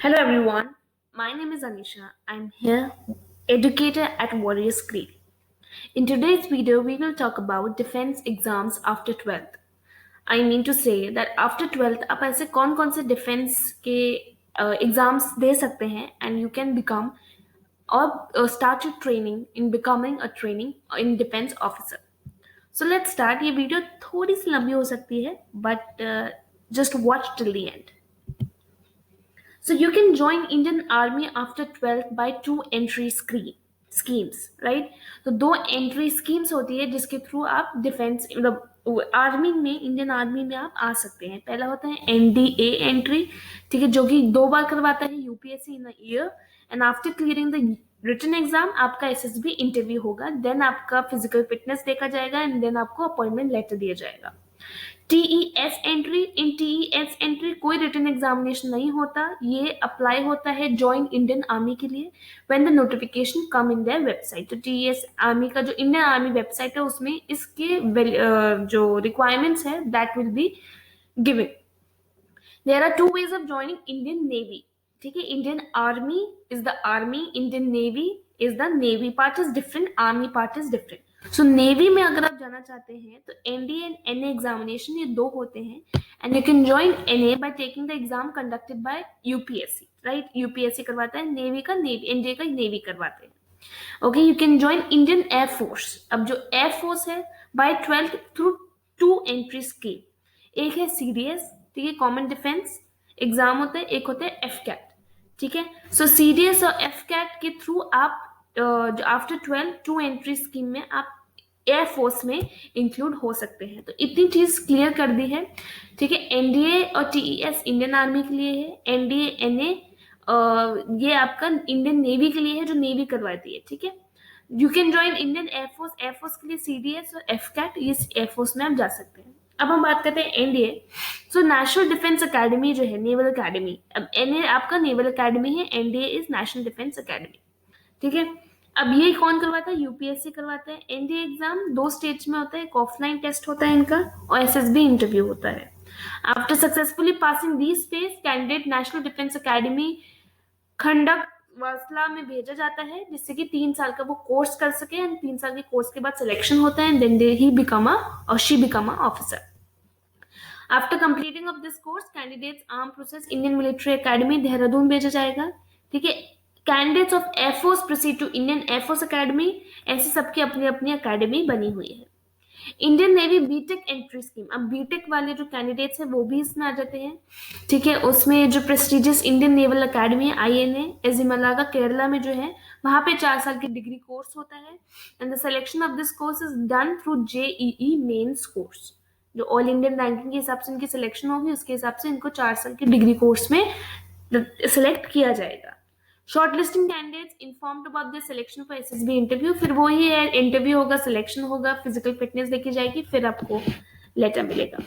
Hello everyone, my name is Anisha. I'm here, educator at Warriors Creek. In today's video, we will talk about defense exams after 12th. I mean to say that after 12th, आप ऐसे कौन से defense के exams दे सकते हैं and you can become or start your training in becoming a training in defense officer. So let's start. ये video थोड़ी सी लंबी हो सकती है, but just watch till the end. So you can join Indian Army after 12th by two entry schemes, right? तो दो entry schemes होती है जिसके थ्रू आप डिफेंस मतलब आर्मी में इंडियन आर्मी में आप आ सकते हैं. पहला होता है एनडीए एंट्री, ठीक है, जो कि 2 बार करवाता है UPSC in a year. And after clearing the written exam आपका एसएसबी इंटरव्यू होगा, देन आपका फिजिकल फिटनेस देखा जाएगा एंड देन आपको अपॉइंटमेंट लेटर दिया जाएगा. TES entry, in TES entry कोई रिटन एग्जामिनेशन नहीं होता, ये अप्लाई होता है ज्वाइन इंडियन आर्मी के लिए when the notification come in their website. तो टीईएस आर्मी का जो इंडियन आर्मी वेबसाइट है उसमें इसके जो रिक्वायरमेंट्स है that will be given. There are two ways of joining Indian Navy, ठीक है. Indian Army is the army, Indian Navy is the navy. Part is different, army part is different. So navy में अगर आप जाना चाहते हैं तो NDA and NA examination ये 2 होते हैं and you can join NA by taking the exam conducted by UPSC, right. UPSC करवाता है, नेवी का नेवी, एनडीए का नेवी करवाते हैं. Okay, you can join Indian air force. अब जो एयरफोर्स है bye 12th through 2 entry scheme. एक है सीडीएस, ठीक है, कॉमन डिफेंस एग्जाम होता है, एक होता है एफकैट, ठीक है. सो सीडीएस और एफकैट के थ्रू आप आफ्टर 12 2 एंट्री स्कीम में आप एयरफोर्स में इंक्लूड हो सकते हैं. तो इतनी चीज क्लियर कर दी है, ठीक है. एनडीए और टीईएस इंडियन आर्मी के लिए है, एनडीए एनए ये आपका इंडियन नेवी के लिए है जो नेवी करवाती है, ठीक है. You can join Indian air force, air force के लिए सीडीएस और एफकैट, इस एयरफोर्स में आप जा सकते हैं. अब हम बात करते हैं NDA. So national defence academy जो है नेवल अकेडमी, अब एनए आपका नेवल अकेडमी है, NDA is national defence academy, ठीक है. अब ये कौन करवाता है? यूपीएससी करवाता है. एनडीए एग्जाम 2 स्टेज में होता है, एक ऑफलाइन टेस्ट होता है इनका और एसएसबी इंटरव्यू होता है. After successfully passing this phase, candidate national defence academy Khadakwasla में भेजा जाता है जिससे कि 3 साल का वो कोर्स कर सके एंड 3 साल के कोर्स के बाद सिलेक्शन होता है and then he become a और she become a officer. After completing of this course candidates arm process Indian military academy Dehradun भेजा जाएगा, ठीक है. Candidates of air force proceed to Indian air force academy. ऐसे सबकी अपनी अपनी अकेडमी बनी हुई है. Indian navy B Tech entry scheme, अब बीटेक वाले जो कैंडिडेट्स हैं वो भी इसमें आ जाते हैं, ठीक है. उसमें जो प्रेस्टिजियस इंडियन नेवल अकेडमी है आईएनए एजिमलागा केरला में जो है वहां पे 4 साल की डिग्री कोर्स होता है and the selection of this course is done through JEE Mains course. जो ऑल इंडियन रैंकिंग के हिसाब से इनकी सिलेक्शन होगी उसके हिसाब से इनको 4 साल की डिग्री कोर्स में सिलेक्ट किया जाएगा. Shortlisting candidates informed about the selection for SSB interview. फिर वो ही है, इंटरव्यू होगा, सिलेक्शन होगा, फिजिकल फिटनेस देखी जाएगी, फिर आपको लेटर मिलेगा.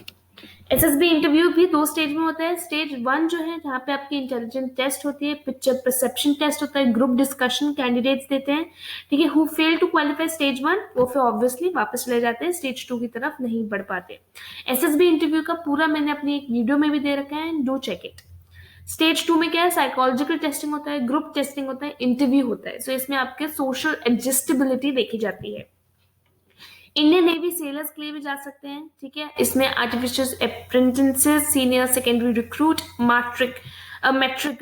एसएसबी इंटरव्यू भी 2 स्टेज में होता है. स्टेज 1 जो है जहाँ पे आपकी इंटेलिजेंस टेस्ट होती है, पिक्चर परसेप्शन टेस्ट होता है, ग्रुप डिस्कशन कैंडिडेट्स देते हैं, ठीक है. Who fail to qualify stage 1 वो फिर ऑब्वियसली वापस चले जाते हैं, स्टेज 2 की तरफ नहीं बढ़ पाते. एसएसबी इंटरव्यू का पूरा मैंने अपनी एक वीडियो में भी दे रखा है, डू चेक इट. स्टेज 2 में क्या है? साइकोलॉजिकल टेस्टिंग होता है, ग्रुप टेस्टिंग होता है, इंटरव्यू होता है. सो इसमें आपके सोशल एडजस्टेबिलिटी देखी जाती है. इंडियन नेवी सेलर्स के लिए भी जा सकते हैं, ठीक है. इसमें artificial apprentices, senior secondary recruit, matric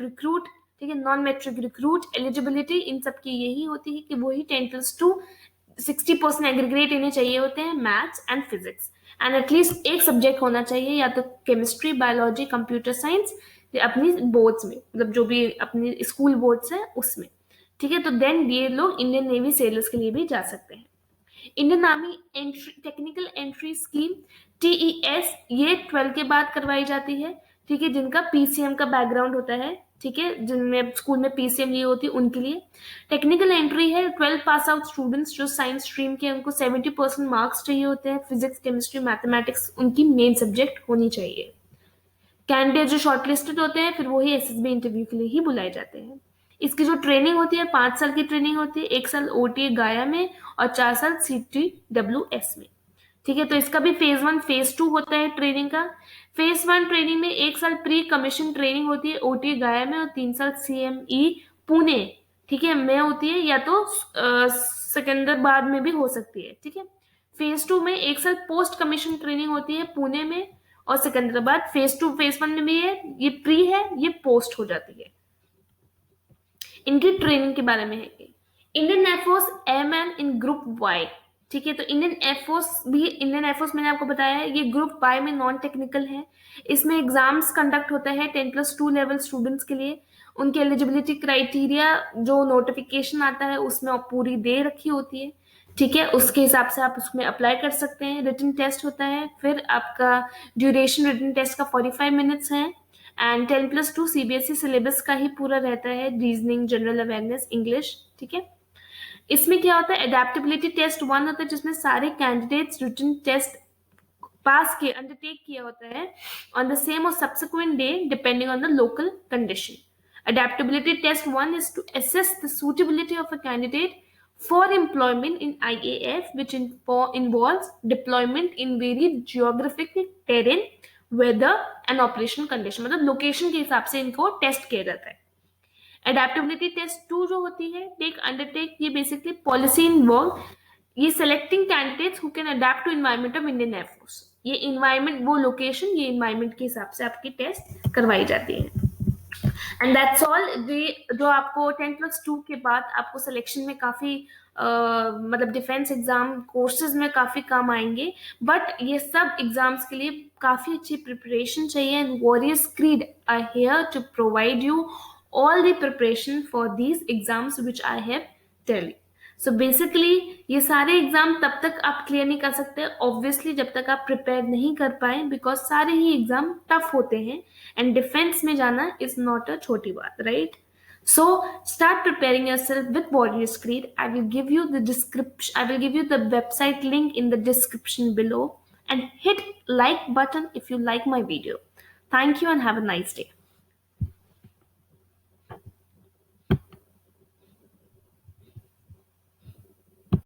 recruit, ठीक है, नॉन मैट्रिक रिक्रूट, एलिजिबिलिटी इन सब की यही होती है कि वही 10+2 60% एग्रीग्रेट इन्हें चाहिए होते हैं, maths and physics, and at least एक सब्जेक्ट होना चाहिए या तो केमिस्ट्री, बायोलॉजी, कंप्यूटर साइंस अपनी बोर्ड्स में, मतलब जो भी अपनी स्कूल बोर्ड्स है उसमें, ठीक है. तो देन ये लोग इंडियन नेवी सेलर्स के लिए भी जा सकते हैं. Indian army entry technical entry scheme TES ये 12 के बाद करवाई जाती है, ठीक है, जिनका पीसीएम का बैकग्राउंड होता है, ठीक है, जिनमें स्कूल में पीसीएम ली होती है उनके लिए. टेक्निकल एंट्री है 12 पास आउट स्टूडेंट्स जो साइंस स्ट्रीम के, उनको 70% मार्क्स चाहिए होते हैं, फिजिक्स, केमिस्ट्री, मैथमेटिक्स उनकी मेन सब्जेक्ट होनी चाहिए. कैंडिडेट जो शॉर्टलिस्टेड होते हैं फिर वही एसएसबी इंटरव्यू के लिए ही बुलाए जाते हैं. इसकी जो ट्रेनिंग होती है 5 साल की ट्रेनिंग होती है, 1 साल ओटीए गाया में और 4 साल सीटीडब्ल्यूएस में, ठीक है. तो इसका भी फेज 1 फेज 2 होता है ट्रेनिंग का. फेज 1 ट्रेनिंग में 1 साल प्री कमीशन ट्रेनिंग होती है ओटी गया में, और 3 साल सीएमई पुणे, ठीक है, में होती है, या तो सिकंदराबाद में भी हो सकती है, ठीक है। फेज 2 में 1 साल पोस्ट कमीशन ट्रेनिंग होती है पुणे में और सिकंदराबाद। फेज 2 फेज 1 में भी है, ये प्री है, ये पोस्ट हो जाती है। इनकी ट्रेनिंग के बारे में है कि इंडियन एयरफोर्स एयरमैन इन ग्रुप वाई, ठीक है। तो इंडियन एयरफोर्स मैंने आपको बताया है, ये ग्रुप वाई में नॉन टेक्निकल है। इसमें एग्जाम्स कंडक्ट होता है 10+2 लेवल स्टूडेंट्स के लिए। उनके एलिजिबिलिटी क्राइटेरिया जो नोटिफिकेशन आता है उसमें पूरी दे रखी होती है, ठीक है। उसके हिसाब से आप उसमें अप्लाई कर सकते हैं। रिटन टेस्ट होता है, फिर आपका ड्यूरेशन रिटन टेस्ट का 45 मिनट्स है, एंड 10+2 सीबीएसई सिलेबस का ही पूरा रहता है, रीजनिंग, जनरल अवेयरनेस, इंग्लिश, ठीक है। इसमें क्या होता है, एडेप्टेबिलिटी टेस्ट 1 होता है जिसमें सारे कैंडिडेट्स रिटन टेस्ट पास किए, अंडरटेक किया होता है ऑन द सेम और subsequent day depending on the local condition. Adaptability test 1 is to assess the suitability of a candidate for employment in IAF, which involves deployment in varied geographic terrain, weather and operational condition। मतलब location के हिसाब से इनको test किया जाता है। Adaptability test 2 जो होती है, टेक अंडरटेक, ये बेसिकली पॉलिसी इन्वॉल्व, ये selecting candidates who can adapt to environment of Indian air force. ये इन्वायरमेंट, वो लोकेशन, ये इन्वायरमेंट के हिसाब से आपकी टेस्ट करवाई जाती है। And that's all. जो आपको 10+2 के बाद आपको सिलेक्शन में काफी मतलब डिफेंस एग्जाम कोर्सेज में काफी काम आएंगे, बट ये सब एग्जाम्स के लिए काफी अच्छी प्रिपरेशन चाहिए, and warriors creed are here to provide you all the preparation for these exams which I have tell you। So basically ये सारे एग्जाम तब तक आप क्लियर नहीं कर सकते ऑब्वियसली जब तक आप प्रिपेयर नहीं कर पाए, बिकॉज सारे ही एग्जाम टफ होते हैं, एंड डिफेंस में जाना इज नॉट अ छोटी बात, right. So start preparing yourself with Warriors Creed। I will give you the description, I will give you the website link in the description below, and hit like button if you like my video। Thank you and have a nice day।